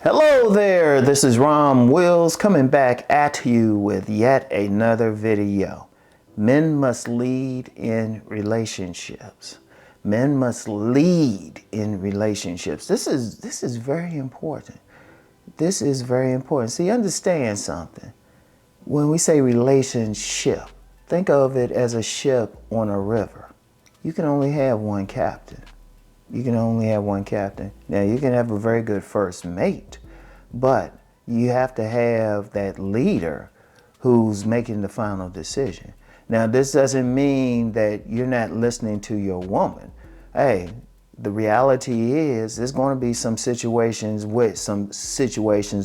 Hello there, this is Rom Wills coming back at you with yet another video. Men must lead in relationships. Men must lead in relationships. This is very important. This is very important. See, understand something. When we say relationship, think of it as a ship on a river. You can only have one captain. You can only have one captain. Now, you can have a very good first mate, but you have to have that leader who's making the final decision. Now, this doesn't mean that you're not listening to your woman. Hey, the reality is there's going to be some situations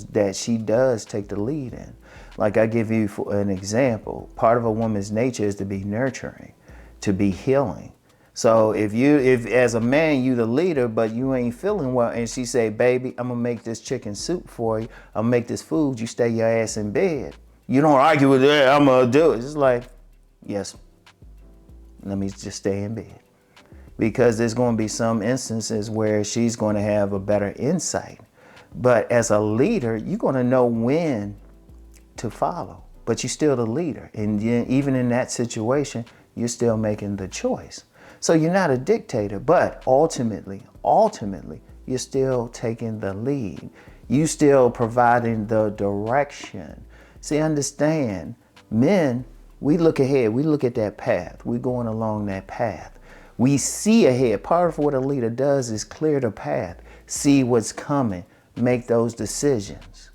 that she does take the lead in. Like I give you for an example, part of a woman's nature is to be nurturing, to be healing. So if as a man, you the leader, but you ain't feeling well, and she say, baby, I'm gonna make this chicken soup for you, I'm gonna make this food, you stay your ass in bed. You don't argue with her, I'm gonna do it. It's like, yes, let me just stay in bed. Because there's gonna be some instances where she's gonna have a better insight. But as a leader, you're gonna know when to follow, but you're still the leader. And even in that situation, you're still making the choice. So you're not a dictator, but ultimately, you're still taking the lead. You still providing the direction. See, understand, men, we look ahead, we look at that path, we're going along that path. We see ahead. Part of what a leader does is clear the path, see what's coming, make those decisions.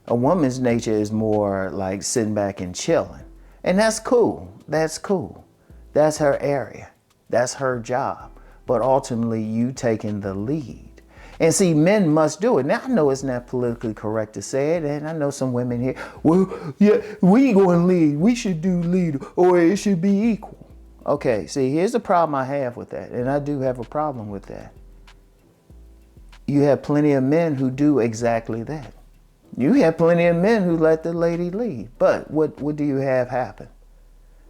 A woman's nature is more like sitting back and chilling. And that's cool, that's cool. That's her area. That's her job. But ultimately, you taking the lead. And see, men must do it. Now, I know it's not politically correct to say it, and I know some women here, well, yeah, we going to lead. We should do lead, or it should be equal. Okay, see, here's the problem I have with that, and I do have a problem with that. You have plenty of men who do exactly that. You have plenty of men who let the lady lead. But what do you have happen?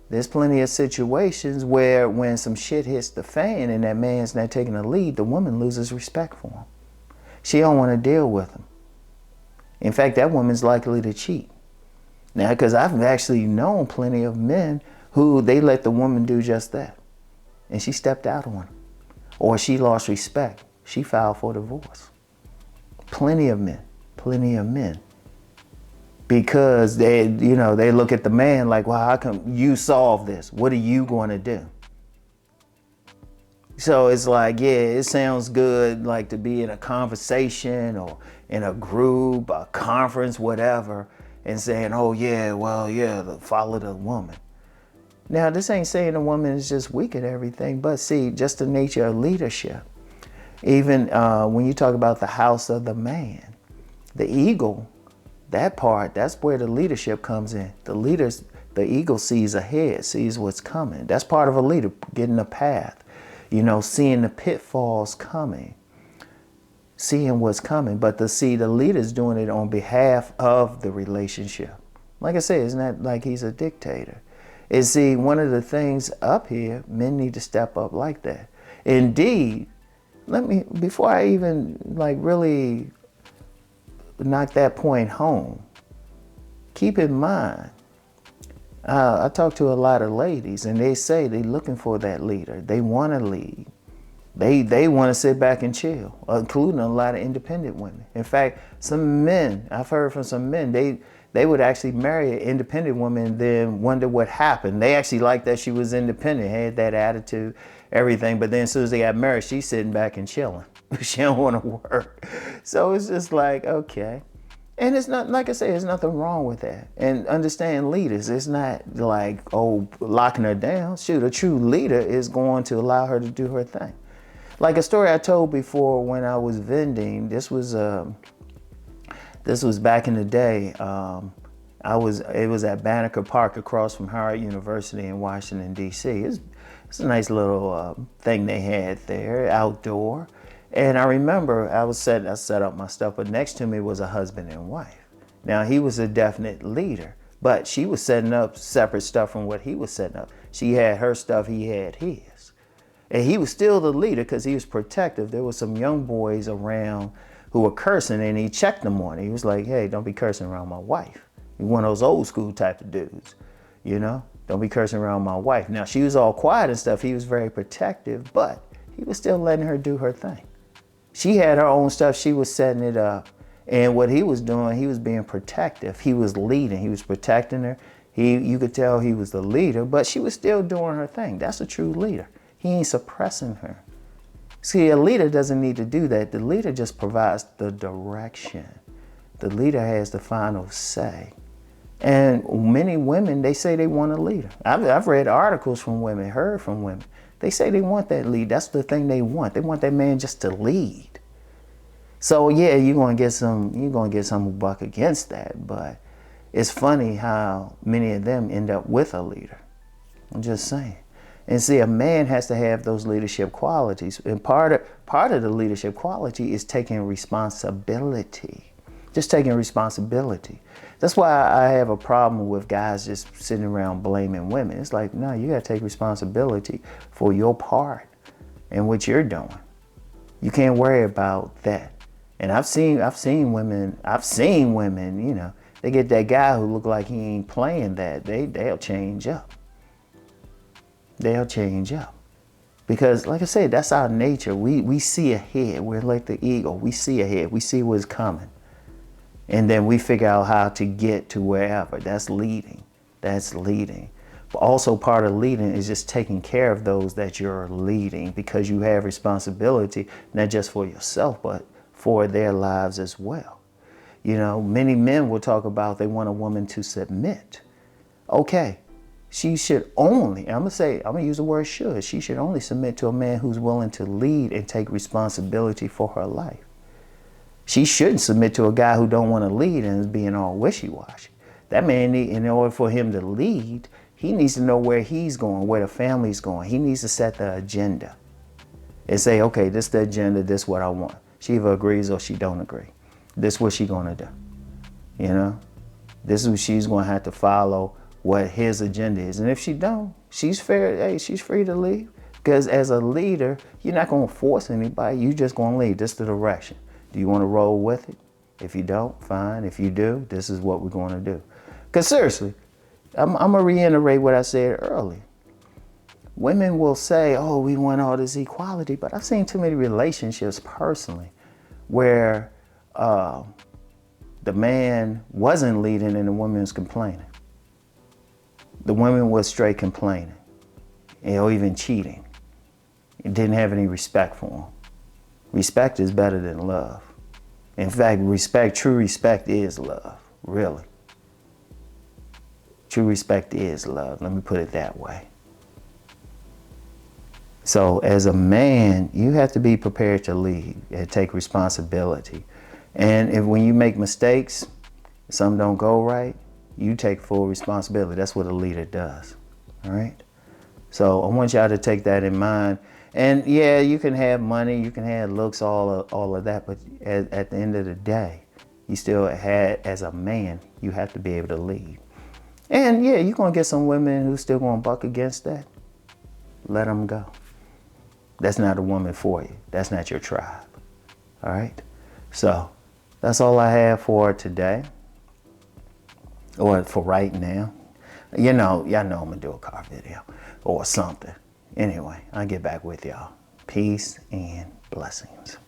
There's plenty of situations where when some shit hits the fan and that man's not taking the lead, the woman loses respect for him. She don't want to deal with him. In fact, that woman's likely to cheat. Now, because I've actually known plenty of men who they let the woman do just that. And she stepped out on him. Or she lost respect. She filed for divorce. Plenty of men. Because they look at the man like, well, how come you solve this? What are you going to do? So it's like, yeah, it sounds good like to be in a conversation or in a group, a conference, whatever, and saying, oh yeah, well, yeah, follow the woman. Now, this ain't saying the woman is just weak at everything, but see, just the nature of leadership. Even when you talk about the house of the man, the eagle, that part, that's where the leadership comes in. The eagle sees ahead, sees what's coming. That's part of a leader, getting a path, seeing the pitfalls coming, seeing what's coming. But to see the leader's doing it on behalf of the relationship. Like I said, it's not like he's a dictator. And see, one of the things up here, men need to step up like that. Indeed, before I even really knock that point home, keep in mind, I talk to a lot of ladies and they say they're looking for that leader. They want to lead. They want to sit back and chill, including a lot of independent women. In fact, some men, I've heard from some men, they would actually marry an independent woman and then wonder what happened. They actually liked that she was independent, had that attitude, everything. But then as soon as they got married, she's sitting back and chilling. She don't want to work. So it's just like, okay. And it's not, like I say, there's nothing wrong with that. And understand leaders, it's not like, oh, locking her down. Shoot, a true leader is going to allow her to do her thing. Like a story I told before when I was vending, this was back in the day. It was at Banneker Park across from Howard University in Washington, D.C. It's a nice little thing they had there, outdoor. And I remember I set up my stuff, but next to me was a husband and wife. Now, he was a definite leader, but she was setting up separate stuff from what he was setting up. She had her stuff, he had his. And he was still the leader because he was protective. There were some young boys around who were cursing, and he checked them on it. He was like, hey, don't be cursing around my wife. He's one of those old school type of dudes, you know? Don't be cursing around my wife. Now, she was all quiet and stuff. He was very protective, but he was still letting her do her thing. She had her own stuff. She was setting it up. And what he was doing, he was being protective. He was leading. He was protecting her. You could tell he was the leader, but she was still doing her thing. That's a true leader. He ain't suppressing her. See, a leader doesn't need to do that. The leader just provides the direction. The leader has the final say. And many women, they say they want a leader. I've read articles from women, heard from women. They say they want that lead. That's the thing they want. They want that man just to lead. So yeah, you're gonna get some who buck against that, but it's funny how many of them end up with a leader. I'm just saying. And see, a man has to have those leadership qualities. And part of the leadership quality is taking responsibility. Just taking responsibility. That's why I have a problem with guys just sitting around blaming women. It's like, no, you gotta take responsibility for your part and what you're doing. You can't worry about that. And I've seen women, you know, they get that guy who look like he ain't playing that. They'll change up. They'll change up. Because like I said, that's our nature. We see ahead. We're like the eagle. We see ahead. We see what's coming. And then we figure out how to get to wherever. That's leading. That's leading. But also part of leading is just taking care of those that you're leading, because you have responsibility, not just for yourself, but for their lives as well. You know, many men will talk about they want a woman to submit. Okay, she should only, I'm gonna use the word should, she should only submit to a man who's willing to lead and take responsibility for her life. She shouldn't submit to a guy who don't want to lead and is being all wishy-washy. That man, in order for him to lead, he needs to know where he's going, where the family's going. He needs to set the agenda and say, okay, this is the agenda, this is what I want. She either agrees or she don't agree. This is what she's gonna do. You know, this is what she's gonna have to follow, what his agenda is. And if she don't, she's fair. Hey, she's free to leave. Because as a leader, you're not gonna force anybody. You just gonna lead. This is the direction. Do you want to roll with it? If you don't, fine. If you do, this is what we're going to do. Because seriously, I'm going to reiterate what I said earlier. Women will say, oh, we want all this equality, but I've seen too many relationships personally where the man wasn't leading and the woman was complaining. The woman was straight complaining, or even cheating. It didn't have any respect for him. Respect is better than love. In fact, true respect is love, really. True respect is love, let me put it that way. So as a man, you have to be prepared to lead and take responsibility. And when you make mistakes, some don't go right, you take full responsibility. That's what a leader does, all right? So I want y'all to take that in mind. And yeah, you can have money, you can have looks, all of that, but at the end of the day, you still as a man, you have to be able to lead. And yeah, you're gonna get some women who still gonna buck against that. Let them go. That's not a woman for you. That's not your tribe, all right? So that's all I have for today, or for right now. You know, y'all know I'm gonna do a car video or something. Anyway, I'll get back with y'all. Peace and blessings.